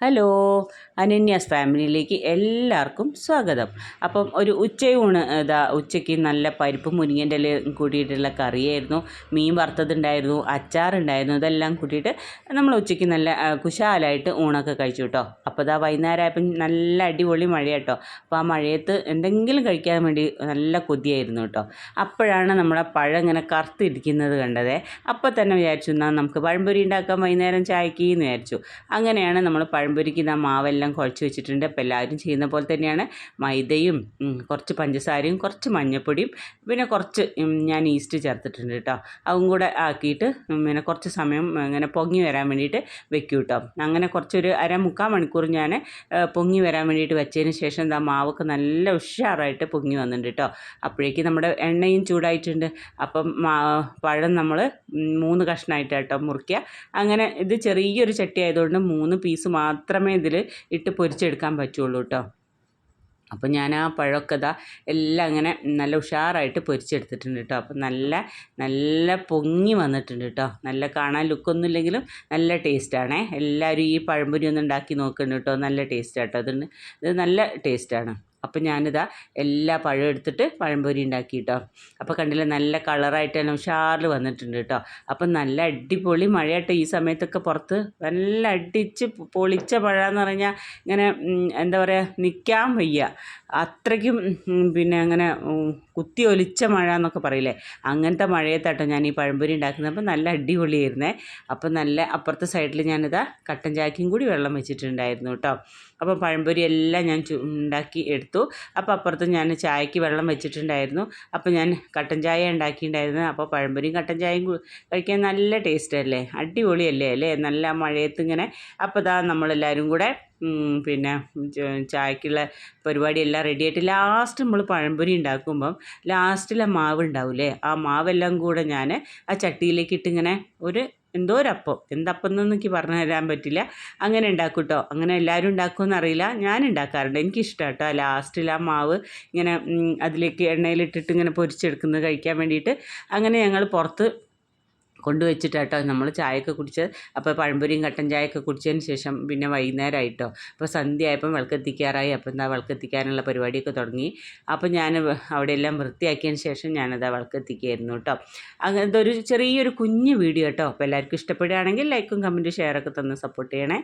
Hello, അനന്യാസ് ഫാമിലിയിലേക്ക് എല്ലാവർക്കും സ്വാഗതം. അപ്പം ഒരു ഉച്ചയൂണ് ഉച്ചയ്ക്ക് നല്ല പരിപ്പും മുരിങ്ങൻ്റെ ഇലയും കൂട്ടിയിട്ടുള്ള കറിയായിരുന്നു, മീൻ വറുത്തതുണ്ടായിരുന്നു, അച്ചാറുണ്ടായിരുന്നു. ഇതെല്ലാം കൂട്ടിയിട്ട് നമ്മൾ ഉച്ചയ്ക്ക് നല്ല കുശാലായിട്ട് ഊണൊക്കെ കഴിച്ചു കേട്ടോ. അപ്പോൾ വൈകുന്നേരം ആയപ്പം നല്ല അടിപൊളി മഴ കേട്ടോ. അപ്പോൾ ആ മഴയത്ത് എന്തെങ്കിലും കഴിക്കാൻ വേണ്ടി നല്ല കൊതിയായിരുന്നു കേട്ടോ. അപ്പോഴാണ് നമ്മളെ പഴം ഇങ്ങനെ കറുത്തിരിക്കുന്നത് കണ്ടത്. അപ്പോൾ തന്നെ വിചാരിച്ചു എന്നാൽ നമുക്ക് പഴംപൊരി ഉണ്ടാക്കാം വൈകുന്നേരം ചായക്ക് എന്ന് വിചാരിച്ചു. അങ്ങനെയാണ് നമ്മൾ പഴംപൊരിക്ക് മാവെല്ലാം കുഴച്ച് വെച്ചിട്ടുണ്ട്. അപ്പോൾ എല്ലാവരും ചെയ്യുന്ന പോലെ തന്നെയാണ് മൈദയും കുറച്ച് പഞ്ചസാരയും കുറച്ച് മഞ്ഞൾപ്പൊടിയും പിന്നെ കുറച്ച് ഞാൻ ഈസ്റ്റ് ചേർത്തിട്ടുണ്ട് കേട്ടോ. അതും കൂടെ ആക്കിയിട്ട് പിന്നെ കുറച്ച് സമയം ഇങ്ങനെ പൊങ്ങി വരാൻ വേണ്ടിയിട്ട് വെക്കും കേട്ടോ. അങ്ങനെ കുറച്ചൊരു മുക്കാൽ മണിക്കൂർ ഞാൻ പൊങ്ങി വരാൻ വേണ്ടിയിട്ട് വെച്ചതിന് ശേഷം മാവൊക്കെ നല്ല ഉഷാറായിട്ട് പൊങ്ങി വന്നിട്ടുണ്ട് കേട്ടോ. അപ്പോഴേക്ക് നമ്മുടെ എണ്ണയും ചൂടായിട്ടുണ്ട്. അപ്പം പഴം നമ്മൾ 3 കഷ്ണമായിട്ട് കേട്ടോ മുറിക്കുക. അങ്ങനെ ഇത് ചെറിയൊരു ചട്ടി ആയതുകൊണ്ട് 3 പീസ് മാത്രമേ ഇതിൽ ഇട്ട് പൊരിച്ചെടുക്കാൻ പറ്റുള്ളൂ കേട്ടോ. അപ്പോൾ ഞാൻ ആ പഴമൊക്കെ എല്ലാം അങ്ങനെ നല്ല ഉഷാറായിട്ട് പൊരിച്ചെടുത്തിട്ടുണ്ട് കേട്ടോ. അപ്പം നല്ല പൊങ്ങി വന്നിട്ടുണ്ട് കേട്ടോ. നല്ല കാണാൻ ലുക്കൊന്നും ഇല്ലെങ്കിലും നല്ല ടേസ്റ്റാണേ. എല്ലാവരും ഈ പഴംപൊരി ഒന്ന് ഉണ്ടാക്കി നോക്കുന്നുണ്ട് കേട്ടോ. നല്ല ടേസ്റ്റാണ് കേട്ടോ. ഇത് നല്ല ടേസ്റ്റാണ്. അപ്പം ഞാനിതാ എല്ലാ പഴം എടുത്തിട്ട് പഴംപൊരി ഉണ്ടാക്കി കേട്ടോ. അപ്പോൾ കണ്ടില്ലേ നല്ല കളറായിട്ട് തന്നെ ഉഷാറിൽ വന്നിട്ടുണ്ട് കേട്ടോ. അപ്പം നല്ല അടിപൊളി മഴയായിട്ട് ഈ സമയത്തൊക്കെ പുറത്ത് നല്ല അടിച്ച് പൊളിച്ച പഴമെന്ന് പറഞ്ഞാൽ ഇങ്ങനെ എന്താ പറയുക, നിൽക്കാൻ വയ്യ അത്രയ്ക്കും. പിന്നെ അങ്ങനെ കുത്തി ഒലിച്ച മഴ എന്നൊക്കെ പറയില്ലേ, അങ്ങനത്തെ മഴയത്താട്ടോ ഞാൻ ഈ പഴംപൊരി ഉണ്ടാക്കുന്നത്. അപ്പം നല്ല അടിപൊളിയായിരുന്നേ. അപ്പം നല്ല അപ്പുറത്തെ സൈഡിൽ ഞാനിതാ കട്ടൻ ചായക്കും കൂടി വെള്ളം വെച്ചിട്ടുണ്ടായിരുന്നു കേട്ടോ. അപ്പോൾ പഴംപൊരി എല്ലാം ഞാൻ ഉണ്ടാക്കി എടുത്തു. അപ്പോൾ അപ്പുറത്ത് ഞാൻ ചായക്ക് വെള്ളം വെച്ചിട്ടുണ്ടായിരുന്നു. അപ്പോൾ ഞാൻ കട്ടൻ ചായ ഉണ്ടാക്കിയിട്ടുണ്ടായിരുന്നു. അപ്പോൾ പഴംപൊരിയും കട്ടൻ ചായയും കഴിക്കാൻ നല്ല ടേസ്റ്റ് അല്ലേ, അടിപൊളിയല്ലേ നല്ല മഴയത്ത് ഇങ്ങനെ. അപ്പോൾ നമ്മളെല്ലാവരും കൂടെ പിന്നെ ചായക്കുള്ള പരിപാടിയെല്ലാം റെഡിയായിട്ട് ലാസ്റ്റ് നമ്മൾ പഴംപൊരി ഉണ്ടാക്കുമ്പം ലാസ്റ്റിലെ മാവ് ഉണ്ടാവില്ലേ, ആ മാവെല്ലാം കൂടെ ഞാൻ ആ ചട്ടിയിലേക്ക് ഇട്ടിങ്ങനെ എന്തോ ഒരപ്പം, എന്തപ്പം എന്നൊന്നും എനിക്ക് പറഞ്ഞു തരാൻ പറ്റില്ല, അങ്ങനെ ഉണ്ടാക്കും കേട്ടോ. അങ്ങനെ എല്ലാവരും ഉണ്ടാക്കുമെന്ന് അറിയില്ല, ഞാൻ ഉണ്ടാക്കാറുണ്ട്, എനിക്കിഷ്ടം കേട്ടോ. ലാസ്റ്റിൽ ആ മാവ് ഇങ്ങനെ അതിലേക്ക് എണ്ണയിലിട്ടിട്ട് ഇങ്ങനെ പൊരിച്ചെടുക്കുന്നത് കഴിക്കാൻ വേണ്ടിയിട്ട്. അങ്ങനെ ഞങ്ങൾ പുറത്ത് കൊണ്ടുവച്ചിട്ടാട്ടോ നമ്മൾ ചായയൊക്കെ കുടിച്ചത്. അപ്പോൾ പഴംപൊരിയും കട്ടൻ ചായയൊക്കെ കുടിച്ചതിന് ശേഷം പിന്നെ വൈകുന്നേരമായിട്ടോ. അപ്പോൾ സന്ധ്യ ആയപ്പം വിളക്കെത്തിക്കാറായി. അപ്പോൾ വിളക്കെത്തിക്കാനുള്ള പരിപാടിയൊക്കെ തുടങ്ങി. അപ്പോൾ ഞാൻ അവിടെയെല്ലാം വൃത്തിയാക്കിയതിന് ശേഷം ഞാനത് വിളക്കെത്തിക്കുകയായിരുന്നു കേട്ടോ. അങ്ങനത്തെ ഒരു ചെറിയൊരു കുഞ്ഞ് വീഡിയോ കേട്ടോ. അപ്പോൾ എല്ലാവർക്കും ഇഷ്ടപ്പെടുകയാണെങ്കിൽ ലൈക്കും കമൻറ്റും ഷെയറൊക്കെ തന്ന് സപ്പോർട്ട് ചെയ്യണേ.